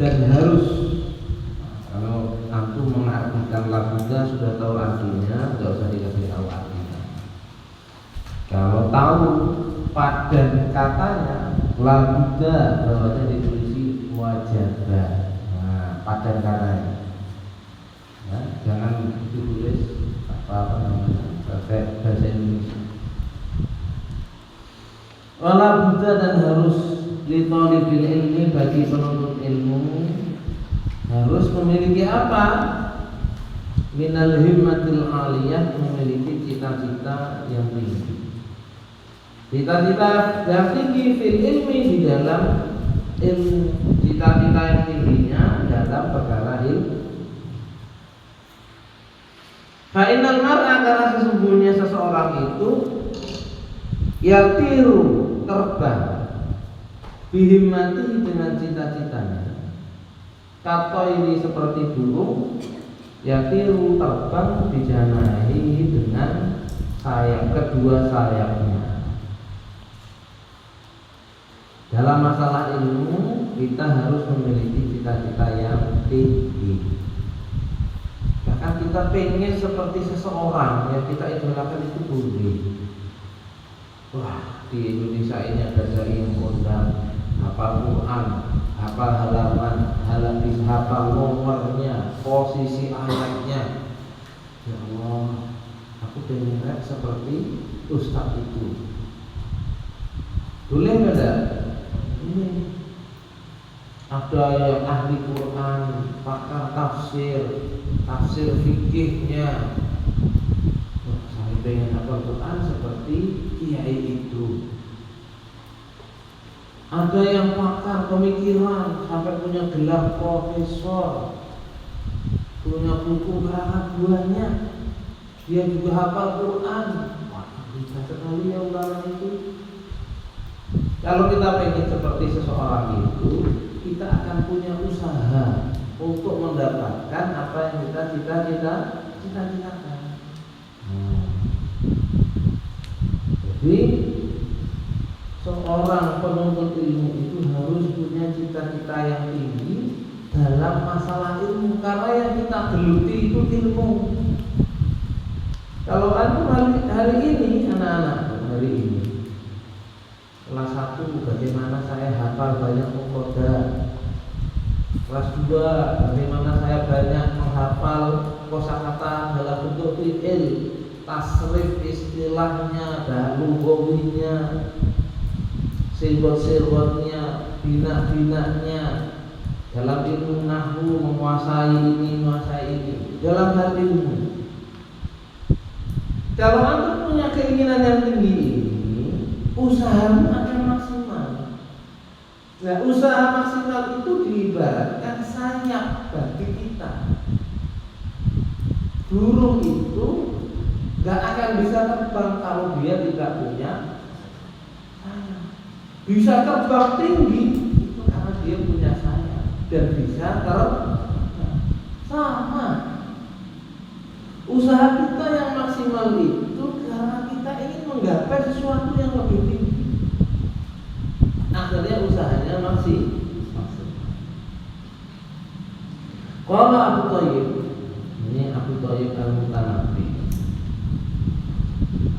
dan harus. Kalau antum mengartikan labuda sudah tahu artinya, tidak usah dikasih tahu artinya. Kalau tahu padan katanya labuda, bahwasanya ditulis wajibah. Nah, padan katanya. Nah, jangan ditulis apa namanya bahasa Indonesia. Wala buddha, dan harus litolibil ilmi, bagi penuntut ilmu harus memiliki apa? Minal himmatil aliyah, memiliki cita-cita yang tinggi. Cita-cita yang tinggi fil ilmi, di dalam ilmu, cita-cita yang tingginya dalam perkara ilmu. Fa'inal mar'a, karena sesungguhnya seseorang itu yatiru, terbang, bihimmati, dengan cita-citanya. Kato ini seperti burung, yatiru, terbang, bijanahi, dengan sayap, kedua sayapnya. Dalam masalah ilmu kita harus memiliki cita-cita yang tinggi. Bahkan kita pengen seperti seseorang yang kita idolakan itu boleh. Wah, di Indonesia ini ada dai yang kondang, hafal Quran, hafal halaman, hafal nomornya, posisi ayatnya. Ya Allah, aku pengen seperti ustaz itu. Boleh nggak? Ini ada yang ahli Quran, pakar tafsir fikihnya. Saya pengen hafal Quran seperti kiai itu. Ada yang pakar pemikiran sampai punya gelar profesor. punya buku karangan buahnya, dia juga hafal Quran. Wah, bisa sekali ya ulama itu. Kalau kita pengen seperti seseorang itu, kita akan punya usaha untuk mendapatkan apa yang kita cita-citakan. Jadi seorang penuntut ilmu itu harus punya cita-cita yang tinggi dalam masalah ilmu, karena yang kita geluti itu ilmu. Kalau antum hari ini anak-anak hari ini kelas 1 bagaimana saya hafal banyak mufradat, kelas 2 bagaimana saya banyak menghafal kosakata dalam bentuk fi'il, tasrif istilahnya, lugawinya, sirgot-sirgotnya, bina-binanya, dalam ilmu nahwu menguasai ini. Dalam hal ilmu, kalau antum punya keinginan yang tinggi ini, usahamu akan maksimal. Nah, usaha maksimal itu diibaratkan sayap bagi kita. Burung itu gak akan bisa terbang kalau dia tidak punya sayap. Bisa terbang tinggi itu karena dia punya sayap dan bisa terbang. Sama. Usaha kita yang maksimal itu karena kita ingin menggapai sesuatu yang lebih tinggi. Akhirnya usahanya maksimal. Qala Abu Thayyib, ini Abu Thayyib Al-Mutanabbi,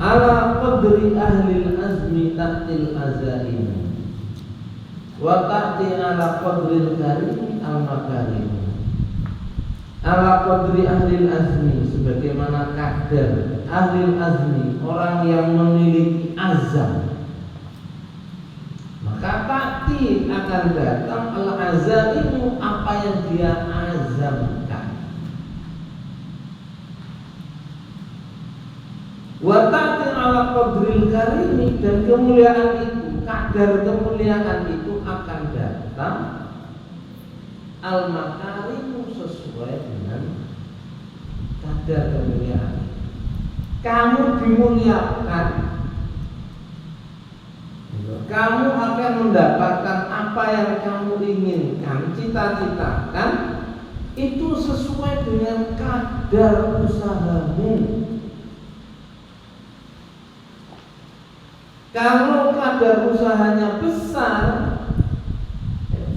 ala qadri ahli al-azmi ta'til azaim wa ta'ti ala qadri al-karim al-makarim. Ala qadri ahli al-azmi, sebagaimana kadar ahli al-azmi, orang yang memiliki azam, maka ta'ti akan datang al-azaimu, apa yang dia azamkan. Wa ta'ti ala qadril karimi, dan kemuliaan itu, kadar kemuliaan itu akan datang al-makarimu, sesuai dengan kadar kemuliaan. Kamu dimuliakan, kamu akan mendapatkan apa yang kamu inginkan, cita-citakan, itu sesuai dengan kadar usahamu. Kalau kadar usahanya besar,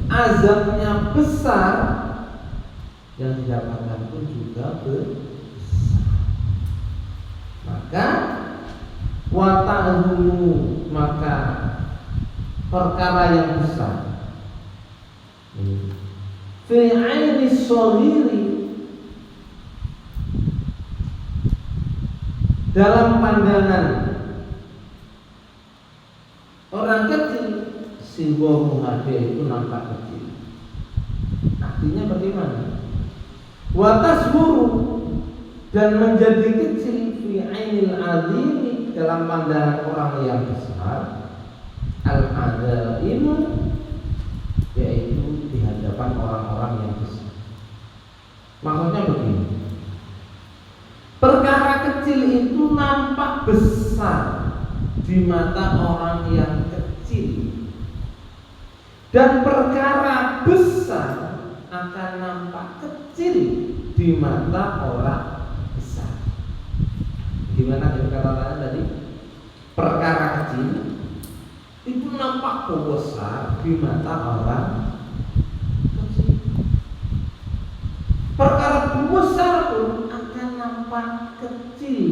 azamnya besar, yang didapatkan pun juga besar. Maka wata'humu, maka perkara yang besar fi aini shaghiri, dalam pandangan orang kecil, simbol muhadeh itu nampak kecil. Artinya bagaimana? Wa tasburu, dan menjadi kecil fi ainil azimi, dalam pandangan orang yang besar, al-azaimu, yaitu di hadapan orang-orang yang besar. Maksudnya begini, perkara kecil itu nampak besar di mata orang yang kecil, dan perkara besar akan nampak kecil di mata orang besar. Gimana kata-katanya tadi? Perkara kecil itu nampak besar di mata orang kecil. Perkara besar pun akan nampak kecil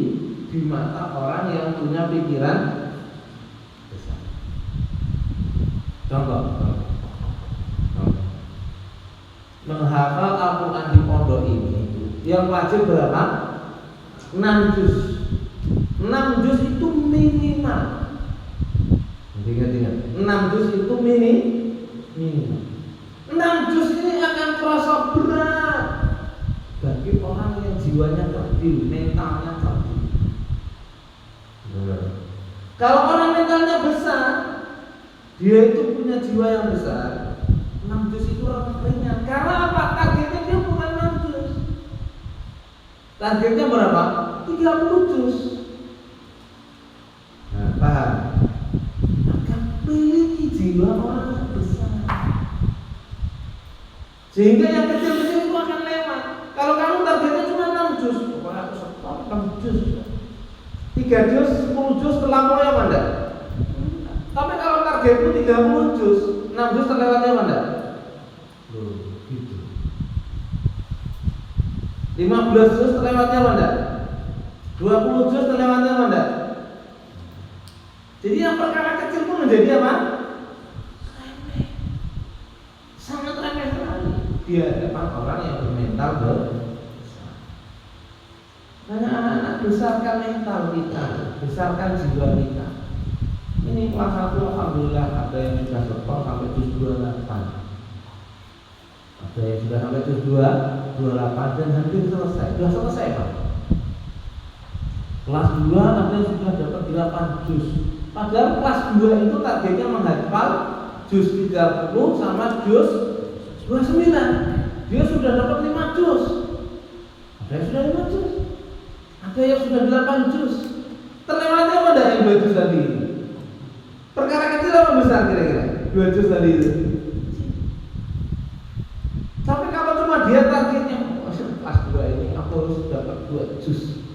di mata orang yang punya pikiran besar. Contoh. Menghafal Al-Quran di pondok ini yang wajib berapa? 6 juz. 6 juz itu minimal. Ingat-ingat, 6 juz itu minimal. 6 juz ini akan terasa berat bagi orang yang jiwanya kerdil, mentalnya kerdil. Kalau orang mentalnya besar, dia itu punya jiwa yang besar, 6 juz itu ringan. Karena apa? Targetnya dia bukan 6 juz, Targetnya berapa? 30 juz. Nah, paham? Maka miliki jiwa orang yang besar. Sehingga yang kecil-kecil itu akan lewat. Kalau kamu targetnya cuma 6 juz, pokoknya aku stop 6 juz. 3 juz, 10 juz terlampau ya Anda. Tapi kalau targetmu 30 juz, 6 juz terlewatnya Anda. Loh, gitu. 15 juz terlewatnya Anda. 20 juz terlewatnya Anda. Jadi yang perkara kecil pun menjadi apa? Remeh. Sangat remeh sekali di hadapan orang yang bermental besar. Hanya anak-anak besarkan mental kita, besarkan jiwa kita. Ini kelas 1 alhamdulillah ada yang sudah setor sampai juz 28. Ada yang sudah sampai juz 28 dan hampir selesai. Sudah selesai Pak. Kelas 2 ada yang sudah dapat 8 juz. Padahal kelas 2 itu targetnya menghafal juz 30 sama juz 29. Dia sudah dapat 5 juz. Ada yang sudah 5 juz. Ada yang sudah 8 juz. Terlewatnya apa yang 2 juz tadi? Perkara kecil apa besar kira-kira? 2 juz tadi itu. Tapi kalau cuma dia targetnya kelas 2 ini aku harus dapat 2 juz.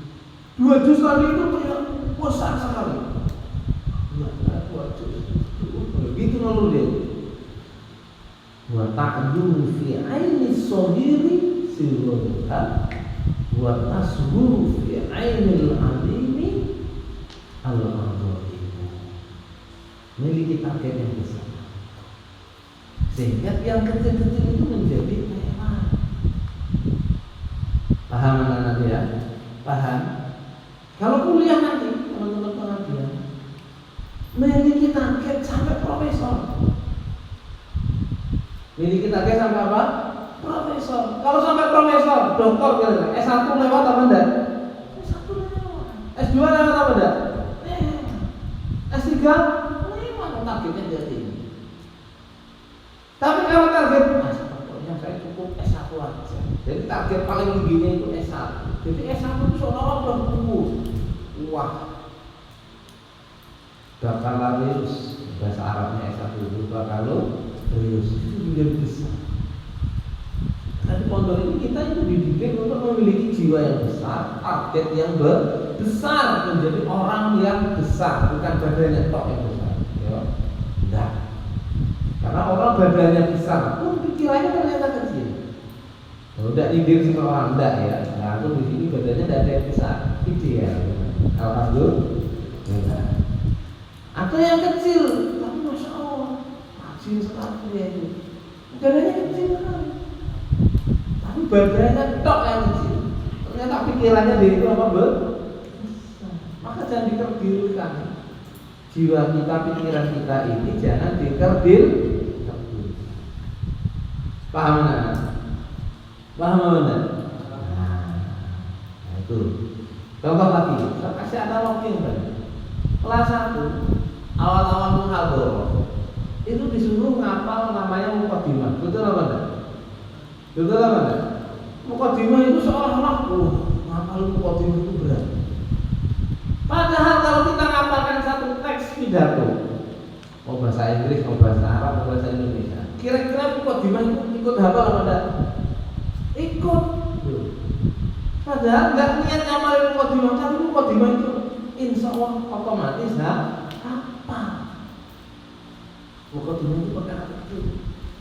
2 juz tadi itu besar sekali. Begitu lalu dia. Wa ta'dhu fi 'aini shahiri sirruha wa tasburu fi 'ainil 'alimi al-'adhim. Miliki target yang besar. Sehingga yang kecil-kecil itu menjadi mewah. Paham anak-anak ya? Paham? Kalau kuliah nanti teman-teman pengajian miliki target sampai profesor. Miliki target sampai apa? Profesor. Kalau sampai profesor, doktor kira-kira S1 lewat apa enggak? S1 lewat. S2 lewat apa enggak? S3 lewat. Targetnya jadi ini. Tapi kalau target pokoknya saya cukup S1 aja. Jadi target paling tingginya itu S1. Jadi S1 itu seolah-olah udah kumpul. Wah, bakalarius, bahasa Arabnya S1 itu bakalarius itu menjadi besar. Tapi pondok ini kita itu dididik untuk memiliki jiwa yang besar, target yang besar, menjadi orang yang besar, bukan badannya tok yang besar. Ya, enggak. Karena orang badannya besar, pun pikirannya ternyata kecil. Udah nyindir sama orang enggak ya. Nah, itu di sini badannya tidak ada yang besar, ideal. Alhamdulillah. Ada yang kecil, tapi masya Allah, kecil sekali dia itu. Badannya kecil sekali, tapi badannya tok yang kecil. Ternyata pikirannya dia itu apa besar. Maka jangan dikerdilkan. Jiwa kita, pikiran kita ini jangan dikerdil. Paham mana? Paham mana? Nah, itu. Contoh lagi, saya kasih analogi yang banyak. Kelas 1 awal-awal muhadharah itu disuruh ngapal namanya muqaddimah. Betul apa enggak? Betul apa enggak? Muqaddimah itu seolah-olah ngapal muqaddimah itu berat. Padahal kalau kita ngapalkan satu teks pidato, mau bahasa Inggris, mau bahasa Arab, mau bahasa Indonesia, kira-kira muqaddimah itu ikut hafal apa enggak? Ikut. Padahal nggak niat ngamalin muqaddimah, tapi muqaddimah itu insya Allah otomatis apa? Muqaddimah itu perkara kecil.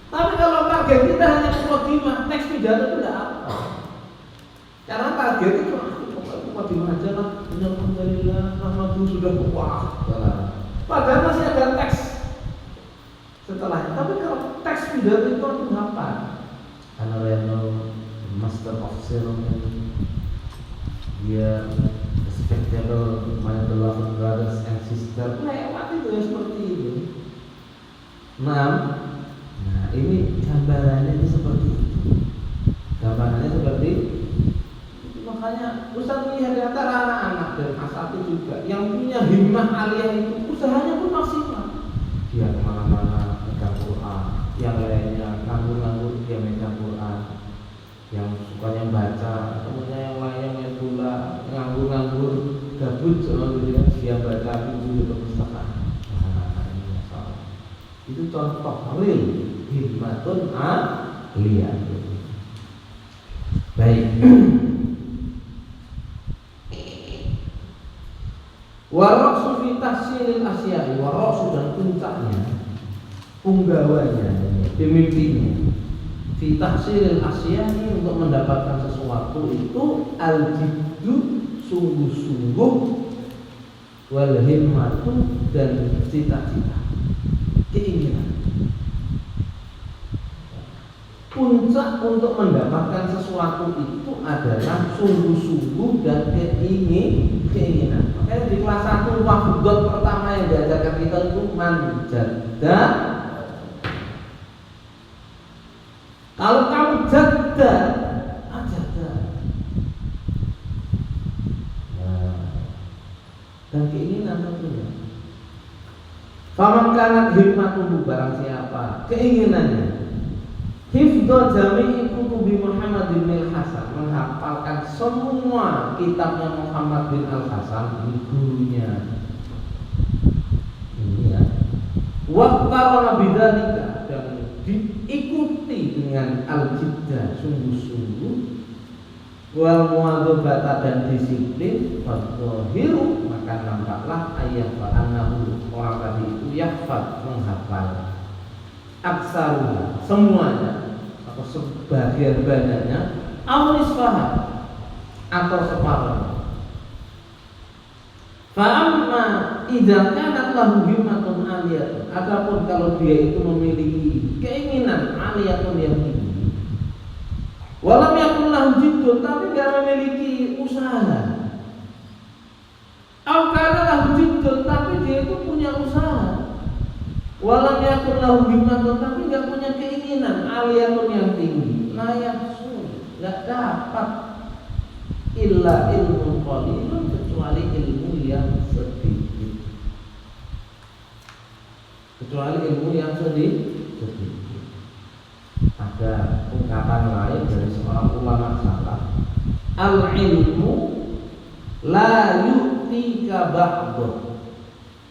Tapi kalau target kita hanya muqaddimah, teks pidato itu tidak apa. Karena target itu muqaddimah aja lah. Alhamdulillah, rahmatu sudah puas. Padahal masih ada teks setelahnya. Tapi kalau teks pidato itu harus apa? Karena Reno Master of Ceremony, dia respectable my beloved brothers and sisters, lewat itu ya seperti itu. Nah ini gambarannya itu seperti itu. Gambarannya seperti itu. Makanya Ustaz melihat di antara anak-anak dan asal juga yang punya himmah aliyah itu usahanya pun maksimal. Dia kemana-mana megang Quran, yang lainnya nganggur-nganggur dia megang Quran. yang sukanya baca, temennya yang lainnya main bola, nganggur-nganggur, gabut, dia baca buku di perpustakaan. Nah, ini masalah. Itu contoh real hikmatun aliyah. Baik. Waraksu fi tahsilil asya'i, waraksu dan puncaknya, punggawanya, pemimpinnya fi tahsilil asya'i untuk mendapatkan sesuatu itu al-jiddu, sungguh-sungguh, wal himmatu dan cita-cita, keinginan. Puncak untuk mendapatkan sesuatu itu adalah sungguh-sungguh dan keinginan. Makanya di kelas 1 wafudot pertama yang diajarkan kita itu manjadda. Kalau kamu jadda, ajadda. Dan keinginan tentunya. Faman kanat himmatuhu, barang siapa keinginannya hifdz jami'i kutubi Muhammad bin Al-Hasan, menghafalkan semua kitabnya Muhammad bin Al-Hasan, gurunya. Ini ya. Waqtarana bidzalika, dan diikuti dengan al-jiddah, sungguh-sungguh, wal muadzabata dan disiplin, fadzahiru, maka nampaklah ayat wa annahu, orang tadi itu yahfad, menghafal aksaruha, semuanya atau sebagian banyaknya, awnisfaha atau separuhnya. Fa'amma idza kanat lahu himmatun aliyatun, adapun kalau dia itu memiliki keinginan aliyatun yang tinggi, walam yakun lahu jiddun, tapi tidak memiliki usaha, au kana lahu jiddun, tapi dia itu punya usaha, walam yakun lahu himmatun, tapi enggak punya keinginan aliyatun yang tinggi, layak enggak dapat illa ilmu qalilun, kecuali ilmu yang sedikit, sedikit. Ada ungkapan lain dari seorang ulama salaf, al ilmu la yu'tika ba'dahu,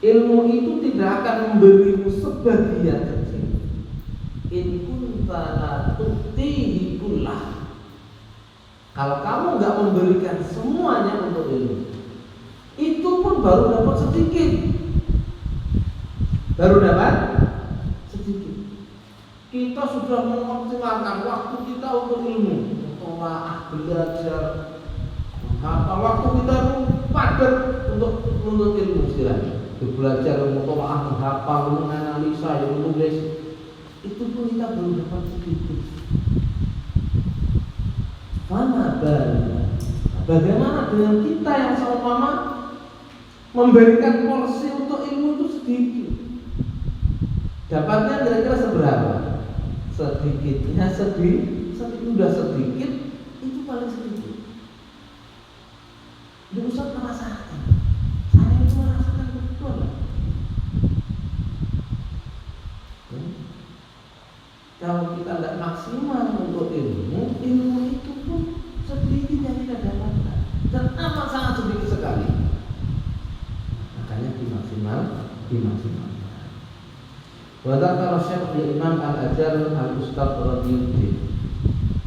ilmu itu tidak akan memberimu sebagian kecil. In kunta la tu'tihi kullah, kalau kamu nggak memberikan semuanya untuk ilmu, itu pun baru dapat sedikit, Kita sudah mengoptimalkan waktu kita untuk ilmu, telaah belajar, waktu kita padat untuk ilmu istilahnya. Belajar, mutolaah, menghafal, menganalisa, menulis, itu pun kita belum dapat sedikit. Bagaimana dengan kita yang seumpama memberikan porsi untuk ilmu itu sedikit? Dapatnya kira-kira seberapa? Sedikitnya sudah sedikit, itu paling sedikit. Di Ustaz merasakan, saya itu merasakan betul. Kalau kita tidak maksimal untuk ilmu itu pun sedikit yang kita dapatkan, dan amat sangat sedikit sekali. Makanya dimaksimalkan. Wadakar Syekh Imam Al-Ajar Al-Ustaz Radiyuddin,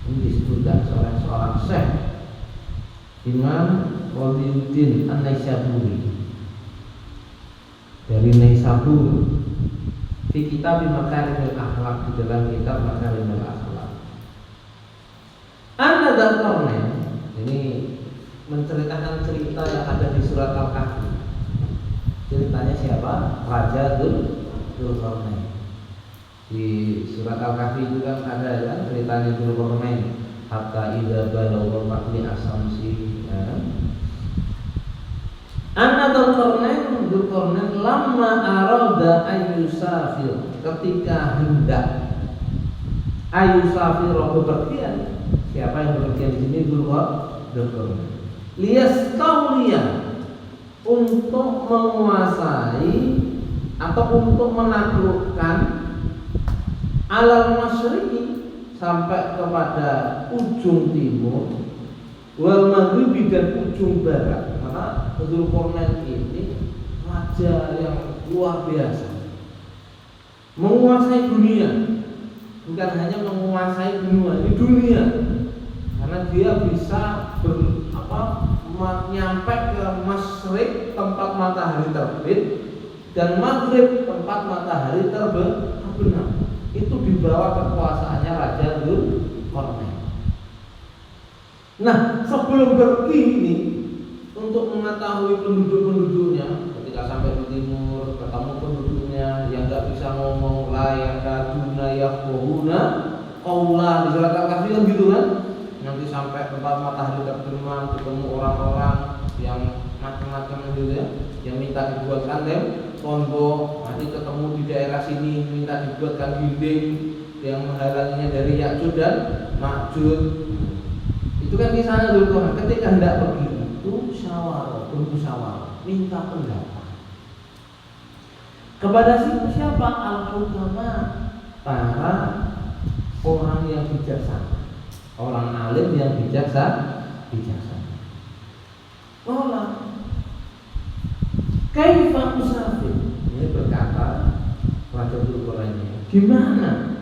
ini disebutkan oleh seorang Syekh Imam Radiyuddin An-Naisaburi dari Naisabur, di kitab Makarimul Akhlaq, di dalam kitab Makarimul Akhlaq. An-Nadal Qarnain, ini menceritakan cerita yang ada di surat Al-Kahfi. Ceritanya siapa? Raja Dzulqarnain. Di surat Al-Kahfi itu kan ada ya, ceritanya Dzulqarnain, hatta idza balagha maqli asamsi. Dzulqarnain lamma arada ayyusafir, ketika hendak ayyusafir bepergian. Siapa yang bepergian di sini? Dzulqarnain. Liyastawliya, untuk menguasai atau untuk menaklukkan alal masyriqi, sampai kepada ujung timur, wal maghribi dan ujung barat. Karena Dzulqarnain ini raja yang luar biasa, menguasai dunia, bukan hanya menguasai dunia, karena dia bisa nyampe ke masyrik tempat matahari terbit dan maghrib tempat matahari terbenam. Itu di bawah kekuasaannya Raja Dzulqarnain. Nah, sebelum pergi ini untuk mengetahui penduduk-penduduknya, ketika sampai di timur ketemu penduduknya yang nggak bisa ngomong, la yakaduna yafqahuna qawla, di surat Al-Kahfi kan gitu kan. Nanti sampai tempat matahari terbenam ketemu orang-orang yang macam-macam gitu ya, yang minta dibuatkan tembok. Nanti ketemu di daerah sini minta dibuatkan dinding yang menghalanginya dari Ya'juj dan Ma'juj. Itu kan kisahnya dulu. Ketika hendak pergi itu bermusyawarah, minta pendapat kepada siapa? Al-Hukama, para orang yang bijaksana, orang alim yang bijaksana. Kaifa usafir? Ini berkata Raja Dzulqarnain, gimana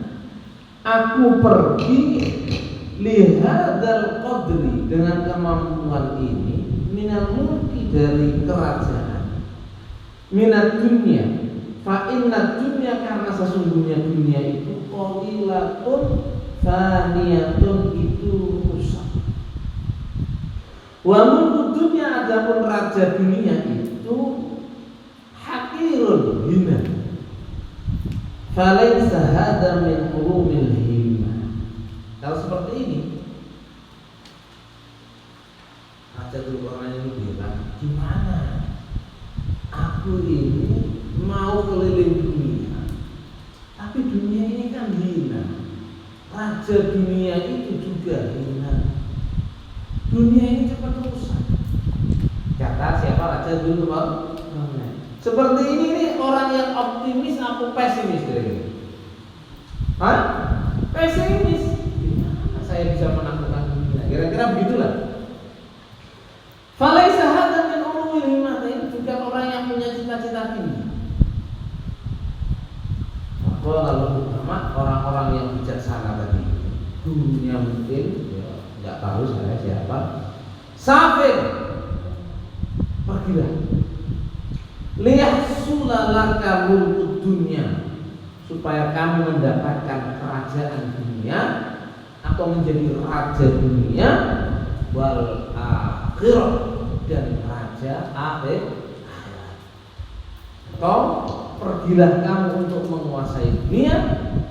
aku pergi lihadal qadri, dengan kemampuan ini, minal mulki, dari kerajaan, minat dunia, fa inna dunya, karena sesungguhnya dunia itu qalilatun faniyatun, itu rusak. Wa mulku dunya, adapun raja dunia itu hakirun, hina. Falaysa hadza min ulumil himmah. Kalau seperti ini, Raja Dzulqarnain itu bilang, gimana aku ini mau keliling dunia, tapi dunia ini kan hina. Raja dunia itu juga hina. Dunia ini cepat rusak. Kata siapa? Raja Dzulqarnain. Seperti ini orang yang optimis atau pesimis kira-kira? Hah? Pesimis. Gimana saya bisa menaklukkan dunia? Kira-kira begitulah. Falaisa hadza min ulumil himmah, ini juga orang yang punya cita-cita tinggi. Maka lalu orang-orang yang bijaksana tadi, dunia mungkin ya, nggak tahu saya siapa. Safir, pergilah. Liyahsula laka mulkud dunya, supaya kamu mendapatkan kerajaan dunia atau menjadi raja dunia, wal akhirah, dan raja akhirat. Atau pergilah kamu untuk menguasai dunia,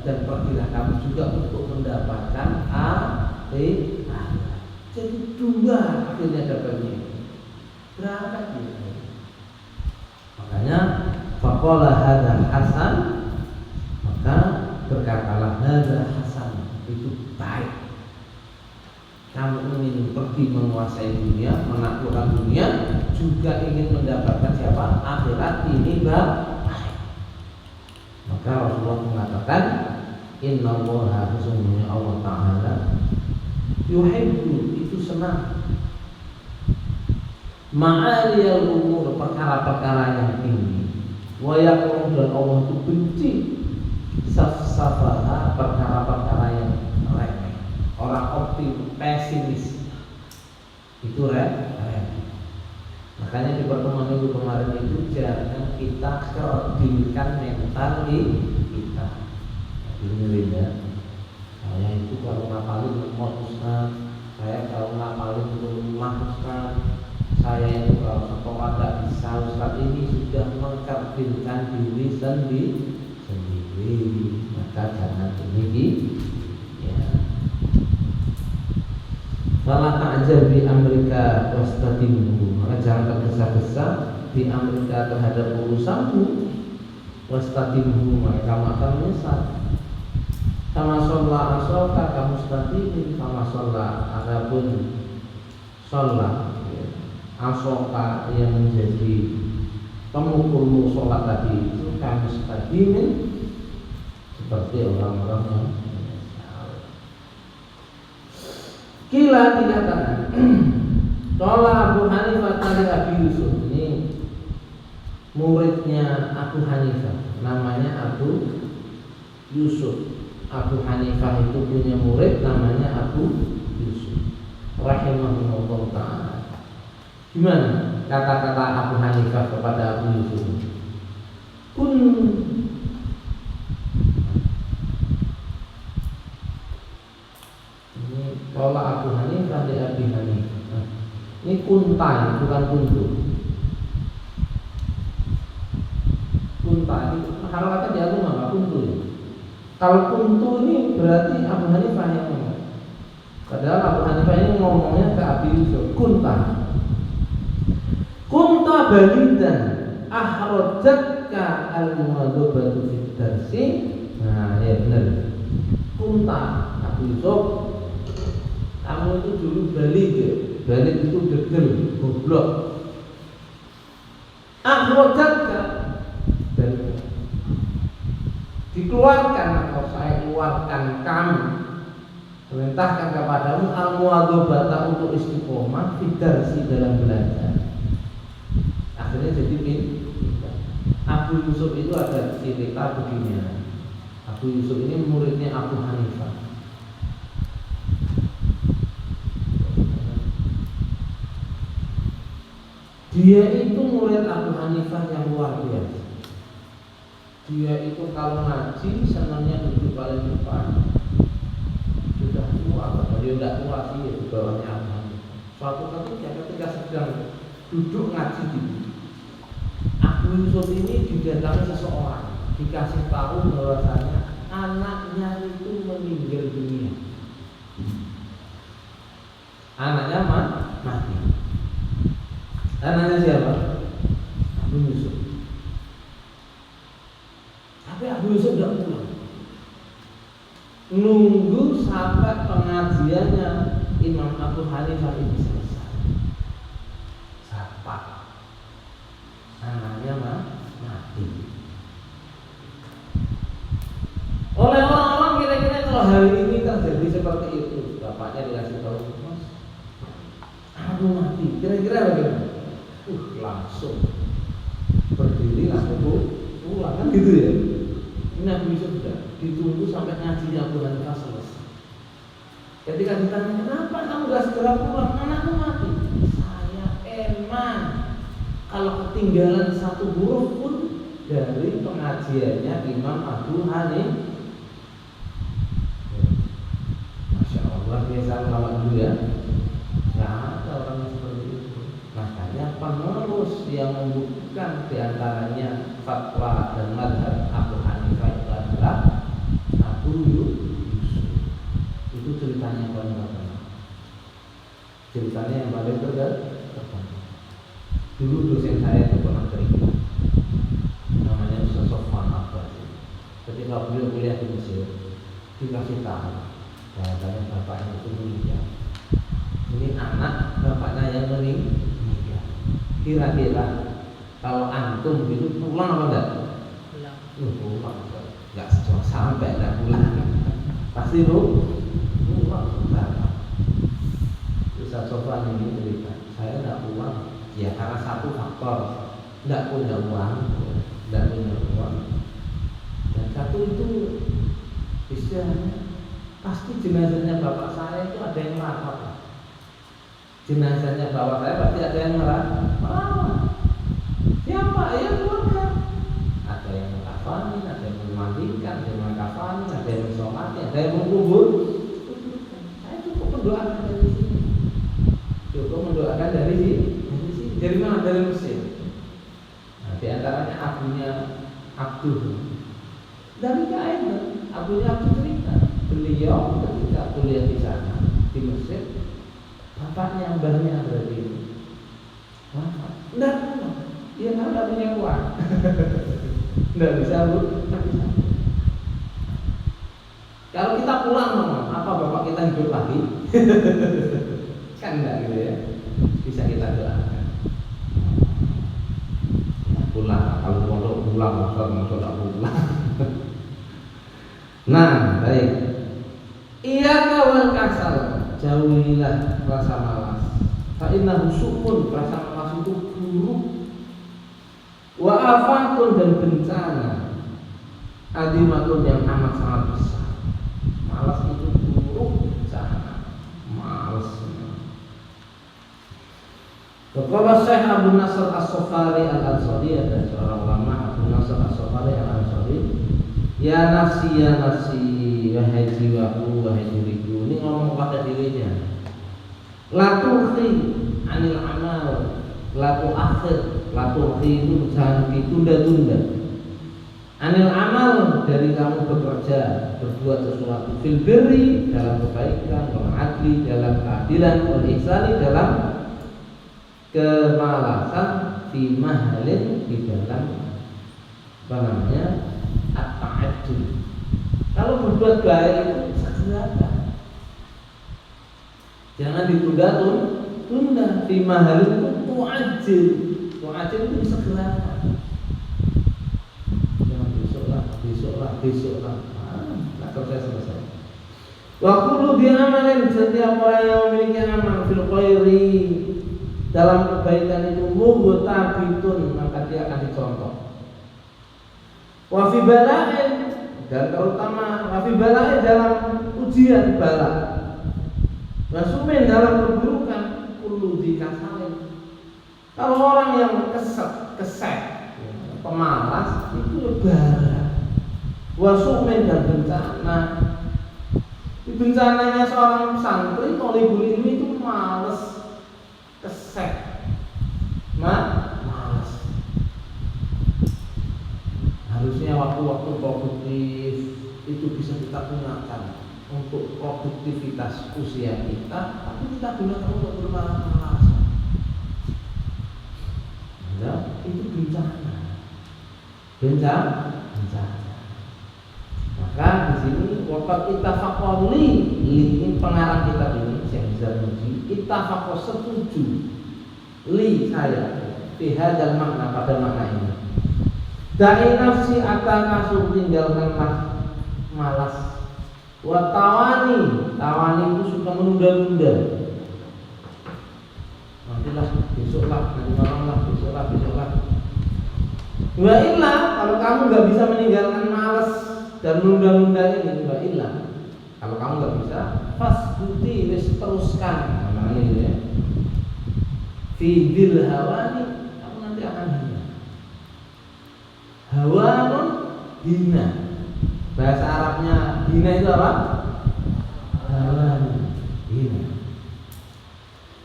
dan pergilah kamu juga untuk mendapatkan akhirat. Jadi dua akhirnya dapatnya. Berangkat dia. Makanya faqala hadza hasan, maka berkatalah hadza hasan, itu baik. Kamu ingin pergi menguasai dunia, menaklukkan dunia, juga ingin mendapatkan siapa? Akhirat, ini baik. Maka Rasulullah mengatakan, innallaha, sesungguhnya Allah Ta'ala yuhibbu, itu senang, ma'aliyal umur, perkara-perkara yang tinggi, wa yakrah, dan Allah itu benci safsafaha, perkara-perkara yang remeh. Orang optimis, pesimis itu remeh. Makanya di pertemuan minggu kemarin itu jangan kita kerdilkan mental kita. Dengerin ya. Saya itu kalau ngapalin lemot Ustaz, saya kalau ngapalin lemah Ustaz, saya itu kalau setoran gak bisa Ustaz. Ini sudah mengkerdilkan diri sendiri. Maka jangan ini ya. Fala ta'jab bi Amerika wastatimu, maka jangan tergesa-gesa di Amerika terhadap urusanmu. Wastatimu, maka kamu akan menyesal. Kama sholla asoka kamu statimin, kama sholla, adapun sholla asoka yang menjadi pemukulmu sholat tadi itu kamu statimin, seperti orang-orang yang menyesal. Kila dikatakan Qala Abu Hanifah tadi Abi Yusuf, ini muridnya Abu Hanifah, namanya Abu Yusuf. Abu Hanifah itu punya murid namanya Abu Yusuf rahimahullah ta'ala. Gimana kata-kata Abu Hanifah kepada Abu Yusuf? Kun ini kalau Abu Hanifah di Abi Hanifah. Ini kuntai bukan kuntu. Kuntai itu harokatnya diatur apa kuntu. Kalau kuntu ini berarti Abu Hanifah yang ngomong. Padahal Abu Hanifah ini ngomongnya ke Abi Yusuf. Kunta balidan ahrojatka al-muadzabatu fid darsi. Nah, ya benar. Kunta Abu Yusuf, kamu itu dulu balik ya. Balik itu degel, goblok. Ahrojatka dan dikeluarkan atau saya keluarkan kamu, perintahkan kepadamu al-muadzabata untuk istiqomah fidarsi dalam belajar. Akhirnya jadi Abu Yusuf itu ada cerita begini. Abu Yusuf ini muridnya Abu Hanifah. Dia itu murid Abu Hanifah yang luar biasa. Dia itu kalau ngaji senangnya duduk paling depan. Sudah tua, dia tidak tua sih ya, di bawahnya Abu Hanifah. Suatu ketika sedang duduk ngaji gitu, Abu Yusuf ini didatangi seseorang, dikasih tahu bahwasanya anaknya itu meninggal dunia. Anaknya mati. Anaknya siapa? Abu Yusuf. Tapi Abu Yusuf tidak pulang. Nunggu sampai pengajiannya Imam Abu Hanifah ini selesai. Sampai anaknya mati. Oleh orang-orang kira-kira kalau hari ini terjadi seperti itu, bapaknya dikasih tahu, Mas, aku mati. Kira-kira bagaimana? Langsung berdiri langsung pulang kan gitu ya. Ini Abu Yusuf sudah ditunggu sampai ngajinya Abu Hanifah selesai. Ketika ditanya kenapa kamu gak segera pulang, anakku mati. Saya emang kalau ketinggalan satu huruf pun dari pengajiannya Imam Abu Hanifah. Masya Allah, biasa lama dulu ya. Nggak ada orang yang seperti itu. Makanya penerus yang membuktikan diantaranya fatwa dan mazhab Abu Hanifah itu adalah Abu Yusuf. Itu ceritanya yang paling terkenal. Ceritanya yang paling terkenal. Dulu dosen saya itu pernah cerita, namanya Ustaz Sofwan Abbas. Ketika beliau kuliah di Mesir, dikasih tahu bahwasanya bapaknya itu meninggal. Ini anak bapaknya yang meninggal. Kira-kira kalau antum itu pulang apa enggak? Pulang. Enggak sampai enggak pulang. Pasti pulang. Ustaz Sofwan ini cerita, saya enggak pulang ya karena satu faktor, enggak punya uang. Dan satu itu istilahnya pasti jenazahnya bapak saya itu ada yang merawat. Jenazahnya bapak saya pasti ada yang merawat. Siapa? Ya keluarga. Ada yang mengkafanin, ada yang memandikan, ada yang mengkafanin, ada yang mensolati, ada yang mengubur. Saya cukup mendoakan dari sini. Dari mana? Dari Mesir. Nah, di antaranya abunya Abdul. Dari Kain, abunya Abdul cerita. Beliau ketika kuliah di sana di Mesir, bapaknya mbahnya berarti enggak punya, dia enggak punya uang. Enggak bisa. Kalau kita pulang apa bapak kita hidup lagi? Kan enggak gitu ya. Bisa kita doakan. Pulang, kalau mau pulang maksud enggak pulang. Nah, baik. Iya kawal kasal, jauhilah rasa malas. Fa innahu su'un, rasa malas itu buruk. Wa afatun, dan bencana. Adimatun, yang amat sangat besar. Malas itu buruk, bencana. Malas. Qala Syekh Abu Nasr As-Sofari Al-Ansari, ada seorang ulama Abu Nasr As-Sofari Al-Ansari, ya nafsi wahai jiwaku, wahai diriku. Ini ngomong pada dirinya. La tuhi anil amal, la tuakhir, la tuhi itu jangan ditunda-tunda. Anil amal, dari kamu bekerja, berbuat sesuatu. Fil birri, dalam kebaikan. Wal adli, dalam keadilan. Wal ihsani, dalam kemalasan. Fi mahalin, di dalam at-ta'addud. Kalau berbuat baik itu segerakan, jangan ditunda-tunda. Fi mahalin itu tu'ajil itu segerakan. Jangan besok lah. Nah, selesai. Wa kullu bi amalin, setiap orang yang memiliki amal fil khairi, dalam kebaikan itu mughtabitun, maka dia akan dicontoh. Wa fi bala'in, dan terutama wa fi bala'in, dalam ujian bala. Wa sumin, dalam keburukan. Kullu dikasalin, kalau orang yang kesek, pemalas, itu bala. Wa sumin, dan bencana. Bencananya seorang santri thalibul ilmi itu malas, kesek, malas. Harusnya waktu-waktu produktif itu bisa kita gunakan untuk produktivitas usia kita, tapi kita gunakan untuk bermalas-malasan. Ya, itu bencana. Maka di sini waqad ittafaqali, ini pengarang kitab ini Syekh Zarnuji, ittafaqo, setuju, li, saya, fi hadzal makna, pada makna ini. Da'i nafsi, atanasu, tinggalkanlah malas. Wa tawani itu suka menunda-nunda. Nantilah, besoklah, nanti malamlah, besoklah. Wa illa, kalau kamu nggak bisa meninggalkan malas dan menunda-nunda ini, wa illa, kalau kamu nggak bisa, fasbuti, wis teruskan, namanya itu ya. Fi dil hawani, kamu nanti akan hina. Hawanun, hina. Bahasa Arabnya hina itu apa? Hawan, hina.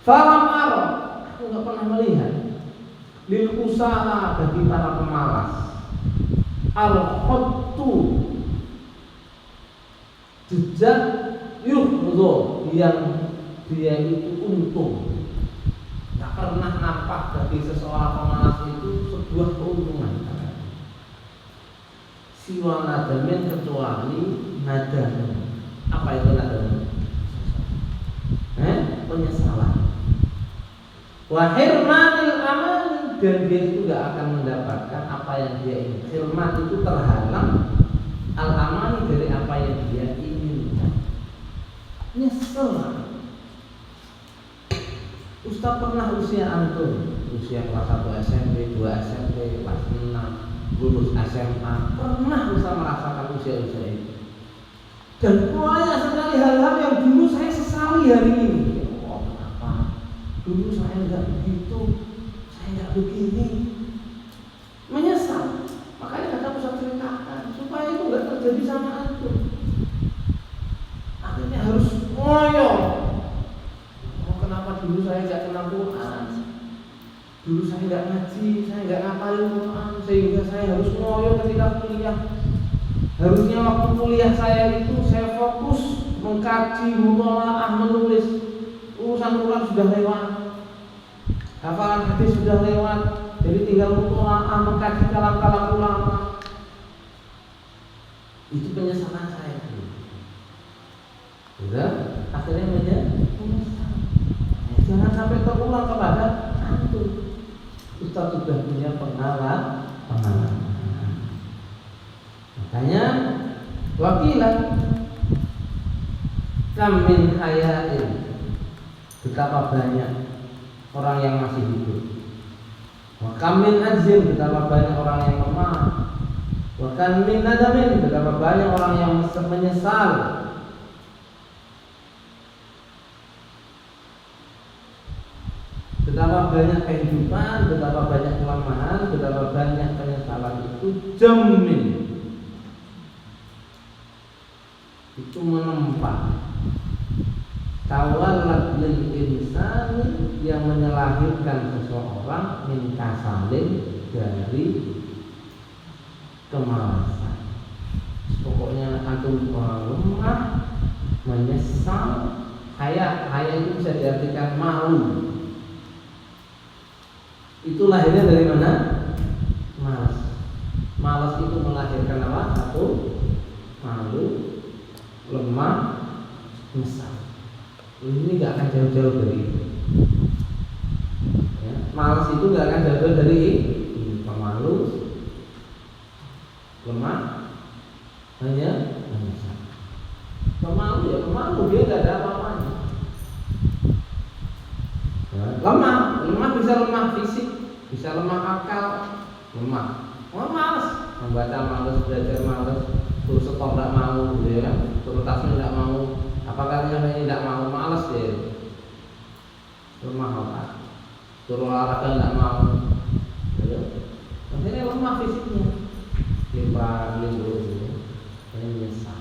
Falam arah, aku nggak pernah melihat lil usala, bagi para pemalas, al-khottu, jejak, yuhzo, yang dia itu untung. Tak pernah nampak bagi seseorang pemalas itu sebuah keuntungan. Siwa nadamin, kecuali nadamin. Apa itu nadamin? Penyesalan. Wa hirmanil amal, dan dia itu tidak akan mendapatkan apa yang dia ingin. Hirman itu terhalang, al-amal dari apa yang dia inginkan. Nyesel. Ustaz pernah usia antum, usia kelas 1 SMP, 2 SMP, kelas 6, lulus SMA, pernah Ustaz merasakan usia-usia itu. Dan banyak sekali hal-hal yang dulu saya sesali hari ini. Oh, kenapa? Dulu saya enggak begitu, saya enggak begini. Menyesal. Makanya kata Ustaz ceritakan supaya itu enggak terjadi sama antum. Akhirnya harus ngoyo. Oh, kenapa dulu saya enggak kenal Quran? Dulu saya enggak ngaji, saya enggak ngapalin Quran, sehingga saya harus ngoyo ketika kuliah. Harusnya waktu kuliah saya itu saya fokus mengkaji, mutolaah, menulis. Urusan Quran sudah lewat, hafalan hadis sudah lewat, jadi tinggal mutolaah, mengkaji kalam-kalam ulama. Itu penyesalan saya. Sudah, akhirnya menyesal. Jangan sampai terulang kepada antum. Ustaz sudah punya pengalaman. Makanya wakilan kam min hayain betapa banyak orang yang masih hidup. Wa kam min ajzin, betapa banyak orang yang lemah. Wa kam min nadamin, betapa banyak orang yang menyesal. Betapa banyak kehidupan, betapa banyak kelemahan, betapa banyak penyesalan itu jamin, itu menempa tawalat lil insani, yang menyelahirkan seseorang min kasalin, dari kemalasan. Pokoknya antum lemah, menyesal, haya itu bisa diartikan malu. Itu lahirnya dari mana? Malas. Malas itu melahirkan apa? Satu, malu, lemah, menyesal. Ini gak akan jauh-jauh dari itu. Ya, malas itu gak akan jauh-jauh dari ini. Pemalu, lemah, hanya menyesal. Pemalu ya pemalu, dia gak ada apa-apanya. Lemah bisa lemah fisik, bisa lemah akal, lemah. Malas, membaca malas, belajar malas, suruh setor tidak mau, gitu ya, suruh tasbih tidak mau, apakah ini tidak mau, malas ya, lemah otak, suruh olahraga tidak mau, gitu. Akhirnya lemah fisiknya, limbah, gitu, ini menyesal.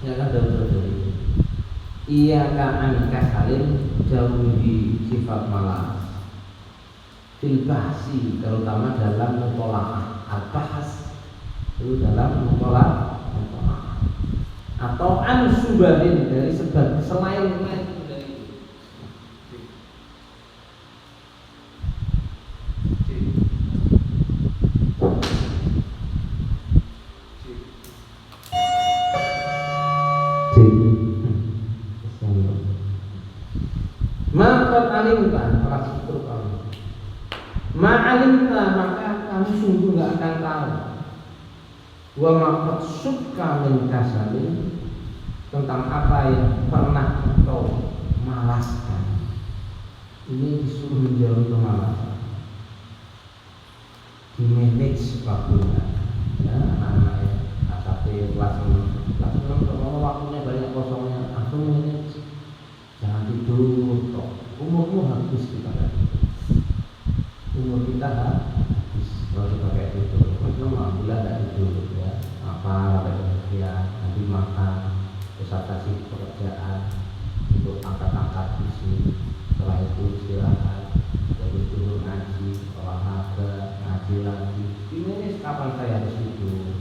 Ini akan jauh-jauh dari itu. Iya kan kasalin, jauhi sifat malas. Filbahsi, terutama dalam mutola'ah. Al-bahas itu dalam mutola'ah. Atau ansubahin, dari sebab selain dari itu. Maka alimta, ma'alimta, maka kamu sungguh gak akan tahu. Wa maqad sukka min kasalin, tentang apa yang pernah engkau malaskan. Ini disuruh menjauhi kemalasan, di manage waktunya. Ya, anak-anak ya, AKP kelas 6 kalau waktunya banyak kosongnya, aku manage. Jangan tidur toh. Umurmu habis kita kan. Umur kita habis kalau dipakai tidur. Maksudnya alhamdulillah tidak tidur ya. Apa kerja, nanti makan, terus kasih pekerjaan untuk angkat-angkat isi. Setelah itu istirahat, jadi turun ngaji, olahraga, ngaji lagi. Ini kapan saya harus tidur?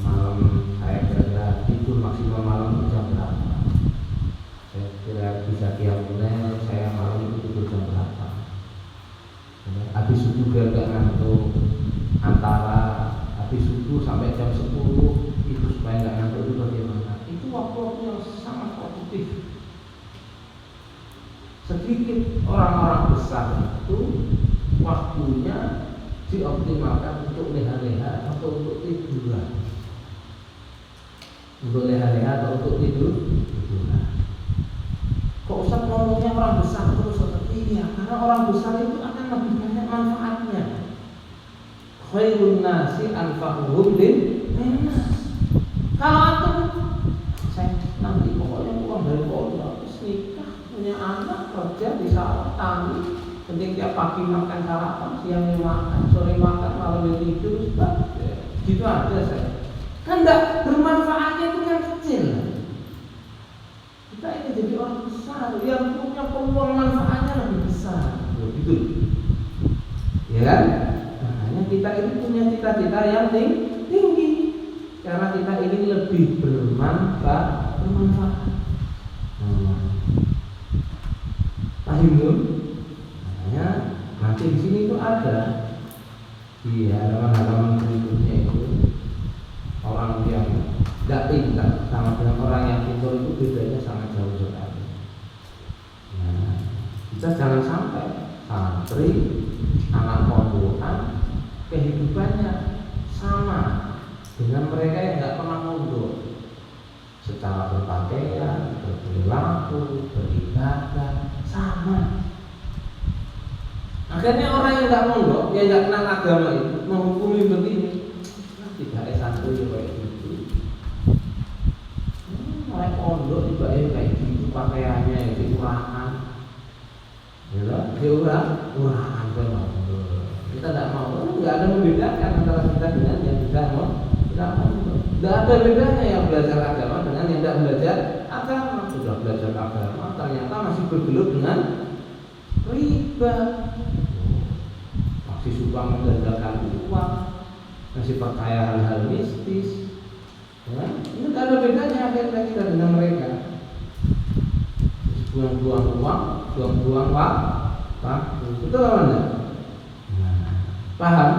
Malam saya kira tidur maksimal malam jam berapa? Saya kira bisa mulai saya malam itu tidur jam berapa? Habis subuh gak ngantuk, antara habis subuh sampai jam 10 itu supaya gak ngantuk itu bagaimana? Itu waktu-waktu yang sangat produktif. Sedikit orang-orang besar itu waktunya dioptimalkan untuk leha-leha atau untuk tiduran, untuk leha-leha atau untuk tiduran. Kok Ustaz ngomongnya orang besar terus? Iya, karena orang besar itu akan lebih banyak manfaatnya. Khairun nasi anfa'uhum lin-nas. Kalau antum saya nanti pokoknya pulang dari pondok, nikah, punya anak, kerja di sawah, tani, penting tiap pagi makan sarapan, siang makan, sore makan, malam tidur, gitu aja saya. Kan enggak bermanfaatnya itu yang kecil. Kita ini jadi orang besar yang punya peluang manfaatnya lebih besar, gitu, ya kan? Makanya kita ini punya cita-cita yang tinggi, karena kita ini lebih bermanfaat. Paham? Makanya nanti di sini itu ada di halaman-halaman berikutnya itu orang yang gak pintar sama dengan orang yang pintar itu bedanya sangat jauh sekali. Nah, kita jangan sampai santri, anak pondokan kehidupannya sama dengan mereka yang gak pernah mondok. secara berpakaian, berperilaku, beribadah sama. Akhirnya orang yang nggak mondok, yang nggak kenal agama itu menghukumi begini, tidak satu kayak gitu. Orang pondok juga kayak gitu pakaiannya itu urahan, ya dia urahan kan. Kita tidak mau, nggak ada membedakan antara kita dengan yang tidak mau. Tidak ada bedanya yang belajar agama dengan yang tidak belajar agama. Sudah belajar agama ternyata masih bergelut dengan riba, masih suka menggandakan uang, masih percaya hal-hal mistis. Ya, ini tidak ada bedanya akhirnya kita dengan mereka. Buang-buang uang, buang-buang waktu. Betul apa enggak? Paham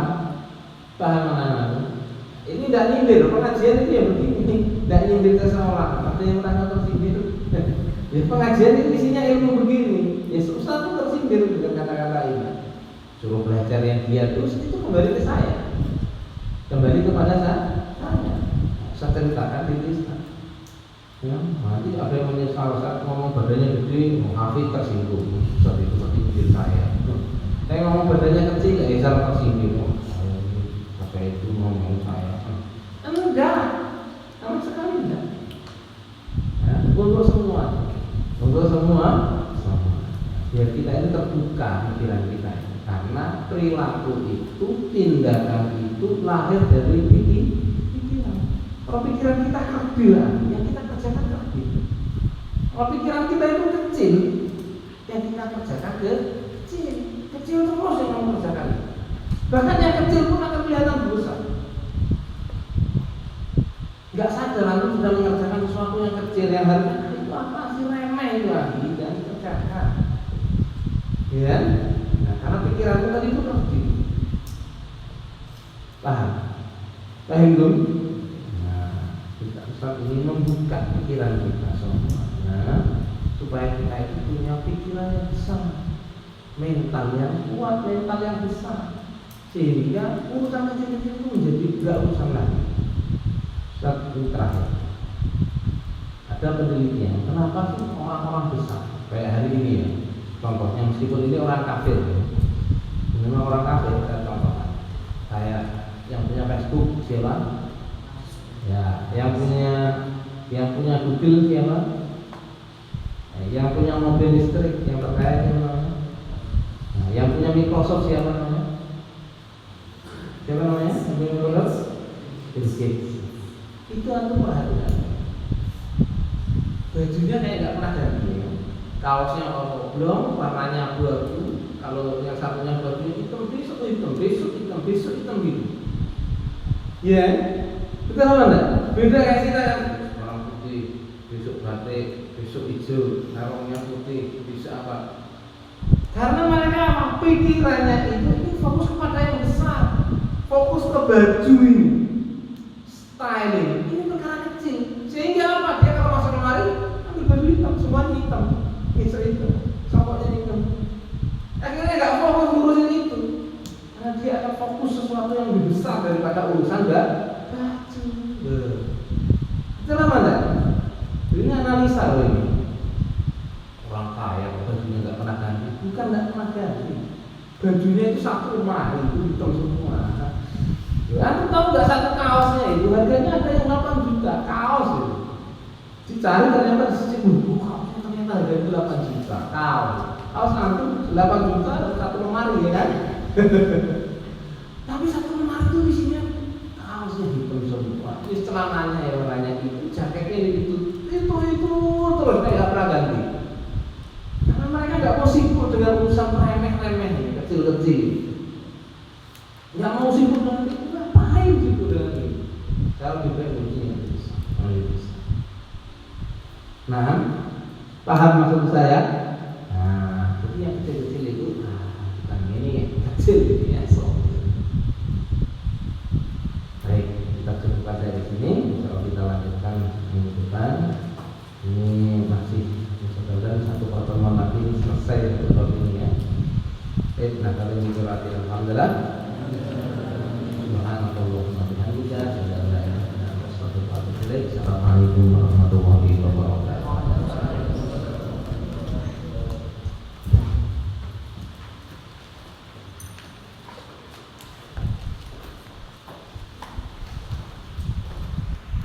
anak-anak? Ini tidak nyindir, pengajian itu ya begini, tidak nyindir seseorang, ada yang merasa tersindir. Ya pengajian itu isinya ilmu begini, ya susah tuh tersindir dengan kata-kata ini. Suruh belajar yang dia terus itu kembali ke saya, kembali kepada saya ceritakan di lisan. Ya, nanti ada yang menyesal saat ngomong badannya gede, Hafid tersinggung, saat itu nyindir saya. Saya ngomong badannya kecil, ya Izal tersinggung. Saya itu ngomong saya. Enggak, sama sekali enggak. Ya, untuk semua. Biar kita ini terbuka pikiran kita. Karena perilaku itu, tindakan itu lahir dari pikiran. Kalau pikiran kita kerdil, yang kita kerjakan kerdil. Kalau pikiran kita itu kecil, yang kita kerjakan kecil. Kecil terus yang kamu kerjakan. Bahkan yang kecil pun akan kelihatan besar. Nggak sadar lalu sudah mengerjakan sesuatu yang kecil yang harusnya itu apa sih, remeh itu lagi dan kerjakan. Ya, nah, karena pikiranmu tadi itu kecil. Paham belum? Nah, kita Ustaz ini membuka pikiran kita semua, supaya kita itu punya pikiran yang besar, mental yang kuat, mental yang besar, sehingga urusan kecil-kecil itu menjadi enggak urusan lagi. Satu terakhir, ada penelitian kenapa sih orang-orang besar kayak hari ini ya, contohnya meskipun ini orang kafir, memang orang kafir, kita contohkan kayak yang punya Facebook siapa? Ya, yang punya Google siapa? Yang punya mobil listrik yang terkaya siapa? Nah, yang punya Microsoft siapa namanya? Siapa namanya? Yang punya Microsoft? Bill Gates. Itu antum perhatikan. Bajunya kayak nggak pernah ganti. Kaosnya oblong, warnanya abu-abu. Kalau yang satunya baju hitam, besok hitam biru. Iya, betul apa enggak? Beda kayak kita kan. Orang putih, besok batik, besok hijau, sarungnya putih, bisa apa? Karena mereka apa? Pikirannya itu fokus kepada yang besar, fokus ke baju ini, styling ini perkara kecil. Sehingga apa? Dia kalau masuk lemari ambil baju hitam, semuanya hitam, bisa hitam, sokoknya hitam. Akhirnya nggak fokus ngurusin itu, karena dia akan fokus sesuatu yang lebih besar daripada urusan baju. Itu mana? Ini analisa loh ini. Orang kaya bajunya nggak pernah ganti, bukan nggak pernah ganti, bajunya itu satu lemari itu hitam semua. Anda tahu nggak satu kaosnya itu harganya ada yang 8 juta kaos itu. Dicari ternyata di sisi kaosnya ternyata harganya 8 juta kaos antum 8 juta satu lemari ya kan? Tapi satu lemari itu isinya kaosnya hitam semua. Ini celananya ya warnanya itu, jaketnya itu terus kayak pernah ganti. Karena mereka nggak mau sibuk dengan urusan remeh-remeh kecil-kecil. Nggak mau sibuk dengan itu, ngapain sibuk dengan itu? Kalau juga ujinya bisa. Nah, paham maksud saya? Nah, jadi yang kecil-kecil itu, bukan ini kecil gitu ya. Baik, kita cukupkan dari sini. Kalau kita lanjutkan minggu depan, ini masih mudah-mudahan satu pertemuan lagi selesai untuk ini ya. Nah, kalau ini berarti alhamdulillah. Subhanallah wa bihamdihi, Assalamualaikum warahmatullahi wabarakatuh.